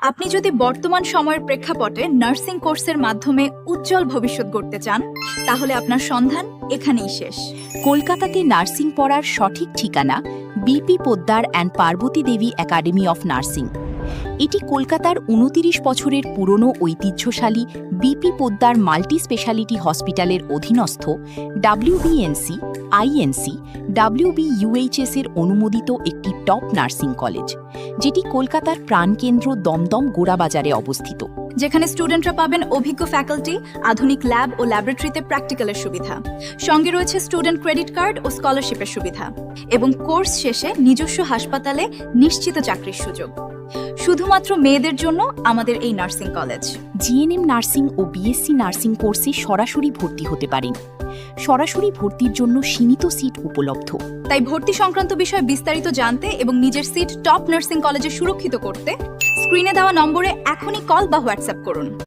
আপনি যদি বর্তমান সময়ের প্রেক্ষাপটে নার্সিং কোর্সের মাধ্যমে উজ্জ্বল ভবিষ্যৎ গড়তে চান, তাহলে আপনার সন্ধান এখানেই শেষ। কলকাতাতে নার্সিং পড়ার সঠিক ঠিকানা BP Poddar and Parvati Devi academy of nursing. এটি কলকাতার ২৯ বছরের পুরনো ঐতিহ্যশালী বিপি পোদ্দার মাল্টি স্পেশালিটি হসপিটালের অধীনস্থ ডাব্লিউবিএনসি, আইএনসি, WBUHS এর অনুমোদিত একটি টপ নার্সিং কলেজ, যেটি কলকাতার প্রাণকেন্দ্র দমদম গোড়াবাজারে অবস্থিত। যেখানে স্টুডেন্টরা পাবেন অভিজ্ঞ ফ্যাকাল্টি, আধুনিক ল্যাব ও ল্যাবরেটরিতে প্র্যাকটিক্যালের সুবিধা, সঙ্গে রয়েছে স্টুডেন্ট ক্রেডিট কার্ড ও স্কলারশিপের সুবিধা, এবং কোর্স শেষে নিজস্ব হাসপাতালে নিশ্চিত চাকরির সুযোগ। শুধুমাত্র মেয়েদের জন্য আমাদের এই নার্সিং কলেজ। জিএনএম নার্সিং ও বিএসসি নার্সিং কোর্সে সরাসরি ভর্তি হতে পারেন। সরাসরি ভর্তির জন্য সীমিত সিট উপলব্ধ। তাই ভর্তি সংক্রান্ত বিষয়ে বিস্তারিত জানতে এবং নিজের সিট টপ নার্সিং কলেজে সুরক্ষিত করতে স্ক্রিনে দেওয়া নম্বরে এখনই কল বা হোয়াটসঅ্যাপ করুন।